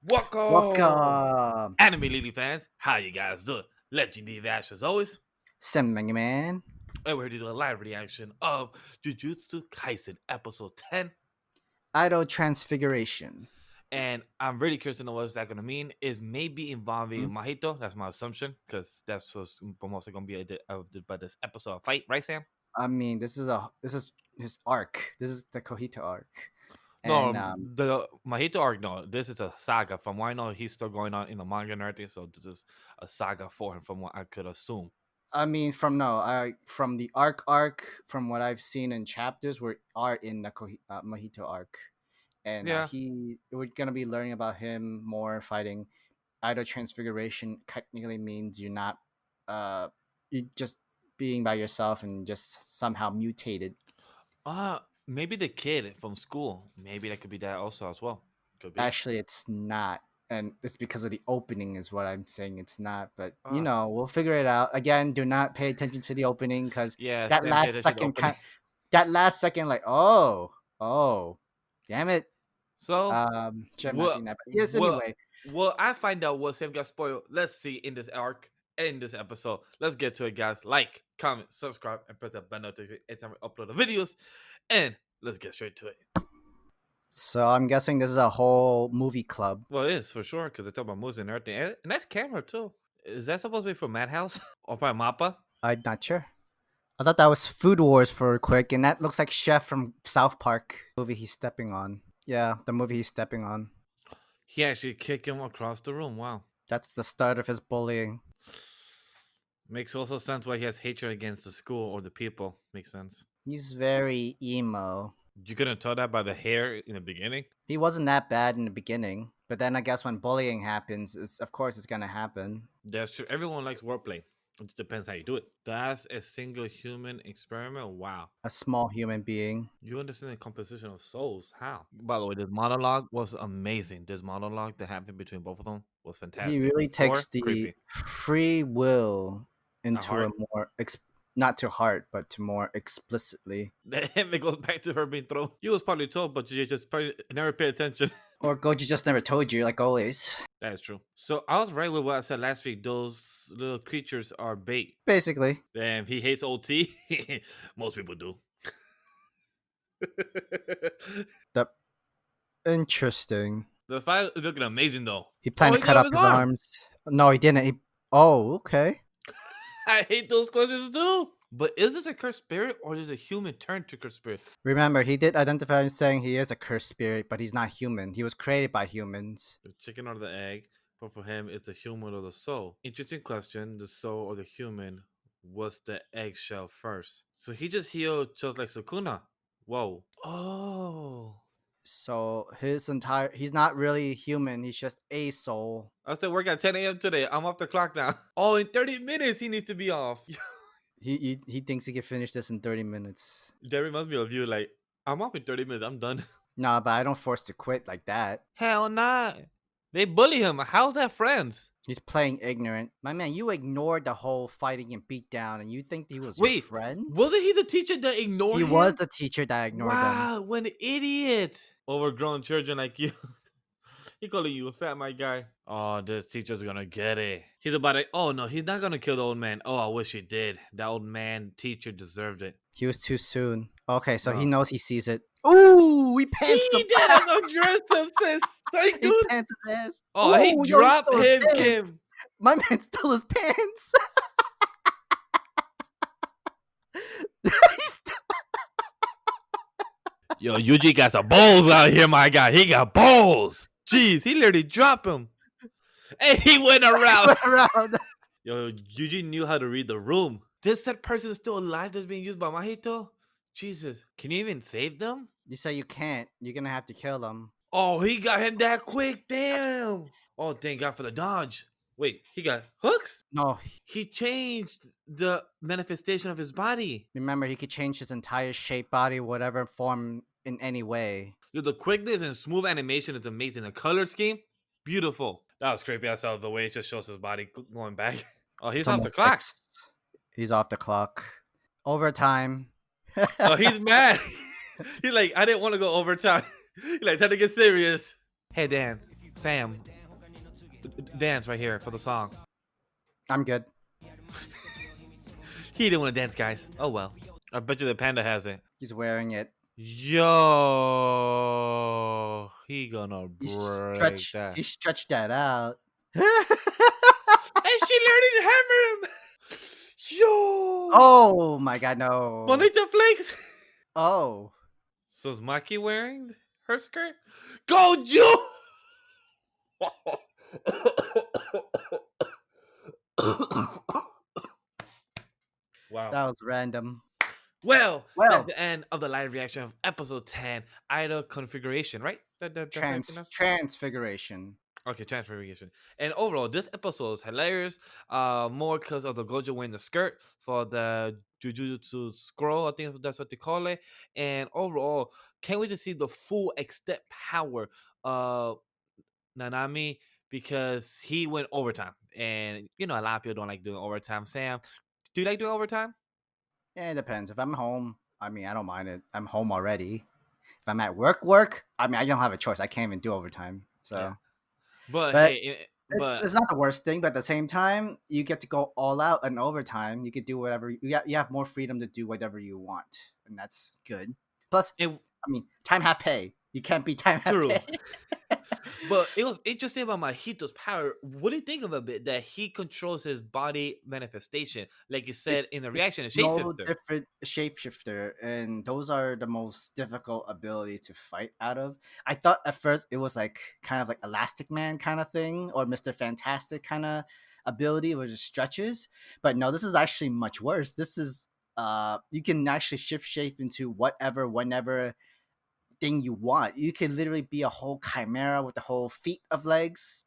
Welcome, Welcome, anime lady fans. How you guys doing? LegendDVash as always, SamtheMangaMan. and we're here to do a live reaction of Jujutsu Kaisen episode 10. Idol Transfiguration. And I'm really curious to know what's that gonna mean. Is maybe involving Hmm? Mahito. That's my assumption, because that's what's mostly gonna be by this episode of fight, right, Sam? I mean, this is his arc. This is the Kohito arc, No, and the Mahito arc. No, this is a saga. From what I know, he's still going on in the manga and everything. So this is a saga for him, from what I could assume. I mean, from the arc, from what I've seen in chapters, we are in the Mahito arc, and Yeah. we're gonna be learning about him more fighting. Idol Transfiguration technically means you're not, you just being by yourself and just somehow mutated. Maybe the kid from school. Maybe that could be that also as well. Could be. Actually, it's not, and it's because of the opening is what I'm saying. It's not, but Uh, we'll figure it out. Again, do not pay attention to the opening because yeah, that Sam paid last attention to the second, opening. that last second, like oh, damn it. So, Sure, I've not what, seen that, but yes. what, Anyway, I find out what Sam got spoiled. Let's see in this arc, in this episode. Let's get to it, guys. Like, comment, subscribe, and press that bell notification every time we upload the videos. And let's get straight to it. so I'm guessing this is a whole movie club. Well, it is for sure, because they talk about moves and everything. And nice camera, too. Is that supposed to be from Madhouse? Or probably Mappa? I'm not sure. I thought that was Food Wars for quick, and that looks like Chef from South Park. Movie he's stepping on. Yeah, the movie he's stepping on. He actually kicked him across the room. Wow. That's the start of his bullying. Makes also sense why he has hatred against the school or the people. Makes sense. He's very emo. You couldn't tell that by the hair in the beginning. He wasn't that bad in the beginning, but then I guess when bullying happens, of course it's gonna happen. That's true. Everyone likes wordplay. It just depends how you do it. That's a single human experiment. Wow. A small human being. You understand the composition of souls. How? By the way, this monologue was amazing. This monologue that happened between both of them was fantastic. He really takes Or the creepy. free will into a heart? more not to heart, but to more explicitly. Then it goes back to her being thrown. You was probably told, but you just probably never pay attention. Or Goji just never told you, like always. That is true. So I was right with what I said last week. Those little creatures are bait. Basically. Damn, he hates OT. Most people do. Interesting. The fight is looking amazing though. He planned to he cut got up his arms. No, he didn't. Oh, okay. I hate those questions too. But is this a cursed spirit or is a human turned to cursed spirit? Remember, he did identify saying he is a cursed spirit, but he's not human. He was created by humans. The chicken or the egg, but for him it's the human or the soul. Interesting question. The soul or the human was the eggshell first. So he just healed just like Sukuna. Whoa. Oh. So he's not really human. He's just a soul. I still work at 10 a.m. today. I'm off the clock now. Oh, in 30 minutes he needs to be off. He thinks he can finish this in 30 minutes. That reminds me of you. Like, I'm off in 30 minutes. I'm done. Nah, but I don't force to quit like that. Hell nah. They bully him. How's that friends? He's playing ignorant. My man, you ignored the whole fighting and beatdown, and you think he was your friend? Wasn't he the teacher that ignored him? He was the teacher that ignored him. Wow, what an idiot. Overgrown children like you. He calling you a fat my guy. Oh, this teacher's gonna get it. He's about to. Oh no, he's not gonna kill the old man. Oh, I wish he did. That old man teacher deserved it. He was too soon. Okay, so he No. knows he sees it. Ooh, we pants He the did have no dress up, sis. Like, He dude. pants his ass. Oh, Ooh, he yo, dropped stole his him, pants. Kim. My man stole his pants. He stole- Yo, Yuji got some balls out here, my guy. He got balls. Jeez, he literally dropped him. And he went around. around. Yo, Yuji knew how to read the room. This said person is still alive that's being used by Mahito? Jesus. Can you even save them? You say you can't. You're gonna have to kill them. Oh, he got him that quick. Damn. Oh, thank God for the dodge. Wait, he got hooks? No, He changed the manifestation of his body. remember he could change his entire shape, body, whatever form in any way. Yo, the quickness and smooth animation is amazing. The color scheme, beautiful. That was creepy. I saw the way it just shows his body going back. Oh, he's It's off the almost clock. fixed. He's off the clock. Overtime. Oh, he's mad. He's like, I didn't want to go overtime. He's like, time to get serious. Hey, Dan, Sam, dance right here for the song. I'm good. He didn't want to dance, guys. Oh well. I bet you the panda has it. He's wearing it. Yo, he gonna break that. He stretched that out. And she literally hammered him. Yo. Oh my god, no. Bonita flakes. Oh. So is Maki wearing her skirt? Gojo. Wow. That was random. Well, that's the end of the live reaction of episode 10, Idol Configuration, right? Transfiguration. Okay, Transfiguration. And overall, this episode is hilarious. More because of the Gojo wearing the skirt for the Jujutsu scroll. I think that's what they call it. And overall, can't wait to see the full extent power of Nanami because he went overtime. And, you know, a lot of people don't like doing overtime. Sam, do you like doing overtime? Yeah, it depends. If I'm home, I mean, I don't mind it. I'm home already. If I'm at work, I mean, I don't have a choice. I can't even do overtime. So, Yeah. But hey, it's not the worst thing. But at the same time, you get to go all out in overtime. You could do whatever. You have more freedom to do whatever you want, and that's good. Plus, I mean, time have pay. You can't be time have pay. But it was interesting about Mahito's power. What do you think of a bit that he controls his body manifestation, like you said in the reaction? It's no different shapeshifter, and those are the most difficult ability to fight out of. I thought at first it was like kind of like Elastic Man kind of thing, or Mr. Fantastic kind of ability, which just stretches. But no, this is actually much worse. This is you can actually shape into whatever, whenever thing you want. You can literally be a whole chimera with the whole feet of legs,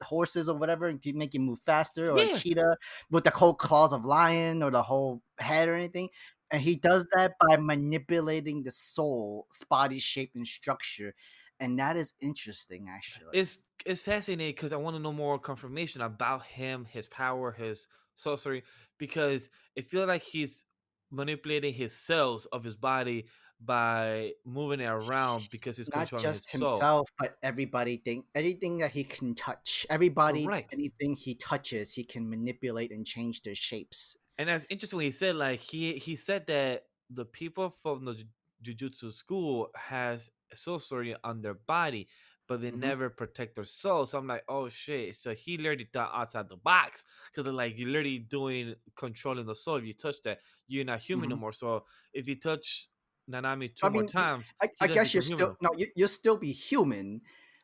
horses or whatever, to make you move faster, or a cheetah with the whole claws of lion, or the whole head or anything. And he does that by manipulating the soul's body shape and structure, and that is interesting. Actually, it's fascinating because I want to know more confirmation about him, his power, his sorcery, because it feels like he's manipulating his cells of his body by moving it around because he's not controlling just his soul. himself, but anything that he can touch, everybody, anything he touches, he can manipulate and change their shapes. And that's interesting when he said, like, he said that the people from the jujutsu school has sorcery on their body, but they never protect their soul. So I'm like, oh shit. So he literally thought outside the box, because they're like, you're literally controlling the soul. If you touch that, you're not human no more. So if you touch Nanami two more times, I guess you'll still be human,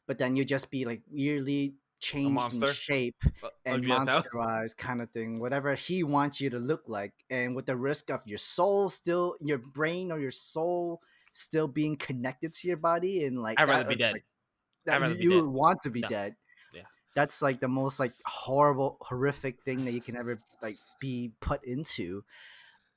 but then you just be like weirdly changed in shape and monsterized kind of thing, whatever he wants you to look like, and with the risk of your soul still, your brain or your soul still being connected to your body, and like I'd rather be dead. Like, you would want to be dead. Yeah, that's like the most like horrific thing that you can ever like be put into.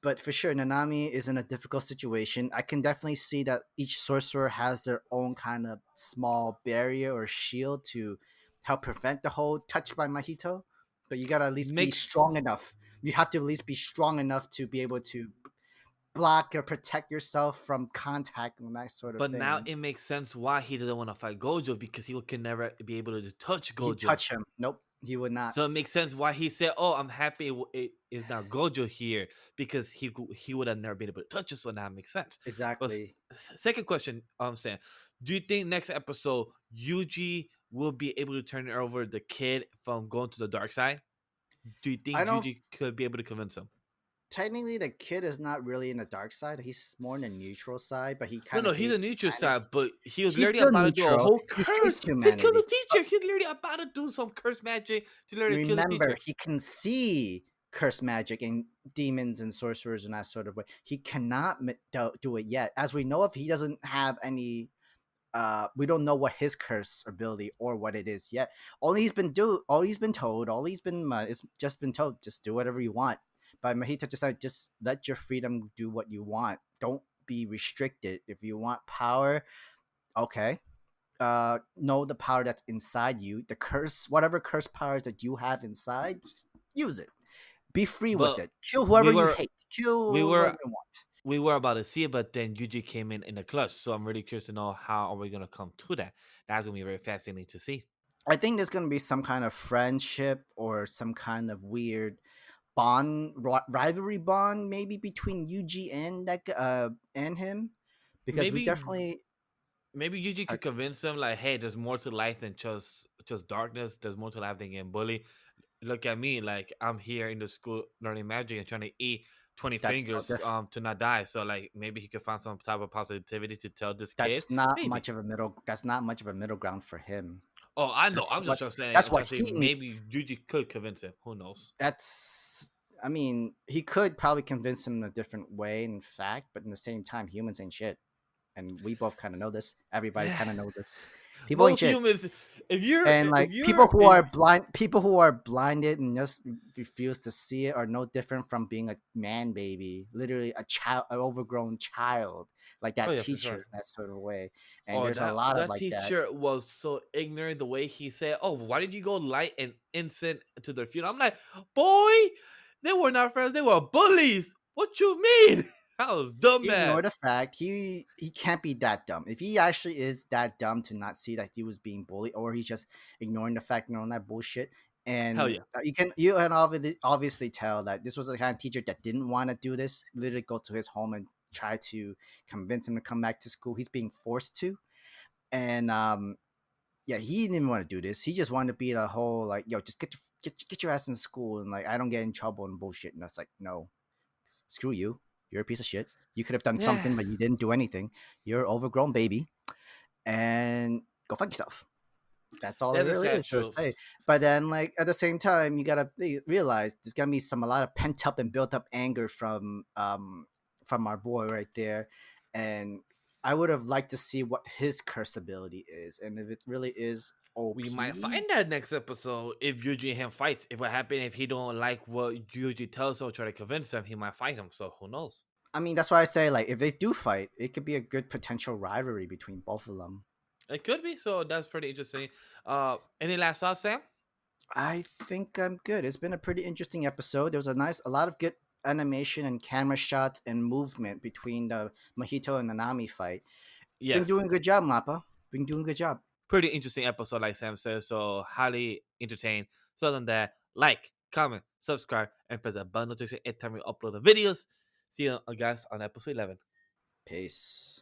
But for sure, Nanami is in a difficult situation. I can definitely see that each sorcerer has their own kind of small barrier or shield to help prevent the whole touch by Mahito. But you gotta at least be strong enough. You have to at least be strong enough to be able to block or protect yourself from contact and that sort of thing. But now it makes sense why he doesn't want to fight Gojo, because he can never be able to touch Gojo. Touch him. Nope. He would not. So it makes sense why he said, "Oh, I'm happy it is now Gojo here," because he would have never been able to touch us. So now it makes sense. Exactly. But second question, I'm saying, do you think next episode Yuji will be able to turn over the kid from going to the dark side? Do you think Yuji could be able to convince him? Technically, the kid is not really in the dark side. He's more in the neutral side, but he kind of he's a neutral side, but he was literally about to do a whole curse to kill the teacher. He's literally about to do some curse magic to literally kill the teacher. Remember, he can see curse magic and demons and sorcerers in that sort of way. He cannot do it yet. As we know, if he doesn't have any, we don't know what his curse ability or what it is yet. All he's been told, is just been told, just do whatever you want. But Mahito just let your freedom do what you want. Don't be restricted. If you want power, okay. Know the power that's inside you. The curse, whatever curse powers that you have inside, use it. Be free with it. Kill whoever you hate. Kill whoever you want. We were about to see it, but then Yuji came in the clutch. So I'm really curious to know how are we going to come to that. That's going to be very fascinating to see. I think there's gonna be some kind of friendship or some kind of weird rivalry bond, maybe between Yuji and and him, because we Maybe definitely maybe Yuji are. could convince him like, hey, there's more to life than just darkness. There's more to life than getting bullied. Look at me, like I'm here in the school learning magic and trying to eat 20 That's no fingers different. to not die. So like maybe he could find some type of positivity to tell this kid. That's not Maybe. much of a middle. That's not much of a middle ground for him. Oh, I know. That's I'm just what. trying to say. That's I'm what trying to say he needs. maybe Yuji could convince him. Who knows? That's. I mean, he could probably convince him in a different way, in fact, but in the same time, humans ain't shit, and we both kind of know this. Everybody Yeah. kind of know this. People ain't Most shit. humans, if you're And if like you're people who are blinded and just refuse to see it are no different from being a man baby, literally a child, an overgrown child, like oh that yeah, for sure. teacher in that sort of way. And Oh, there's a lot of that like that. teacher was so ignorant the way he said, "Oh, why did you go light and innocent to their funeral?" I'm like, boy, they were not friends. They were bullies. What you mean? I was dumb He mad. ignored the fact he can't be that dumb. If he actually is that dumb to not see that he was being bullied, or he's just ignoring the fact, ignoring that bullshit. Hell And yeah. you can obviously tell that this was the kind of teacher that didn't want to do this. Literally go to his home and try to convince him to come back to school. He's being forced to, and yeah, he didn't even want to do this. He just wanted to be the whole like, yo, just get your ass in school and like I don't get in trouble and bullshit. And that's like, no, screw you. You're a piece of shit. You could have done Yeah, something, but you didn't do anything. You're an overgrown baby, and go fuck yourself. That's all it that's a really sad is to truth. say. But then, like at the same time, you gotta realize there's gonna be a lot of pent up and built up anger from our boy right there, and I would have liked to see what his curse ability is, and if it really is We might OP. find that next episode if Yuji and him fights. If what happened, if he don't like what Yuji tells or try to convince him, he might fight him. So who knows? I mean, that's why I say like if they do fight, it could be a good potential rivalry between both of them. It could be. So that's pretty interesting. Any last thoughts, Sam? I think I'm good. It's been a pretty interesting episode. There was a lot of good animation and camera shots and movement between the Mahito and Nanami fight. Been Yes. doing a good job, Mappa. Been doing a good job. Pretty interesting episode, like Sam says. So highly entertained. So other than that, like, comment, subscribe, and press the bell notification every time we upload the videos. See you guys on episode 11. Peace.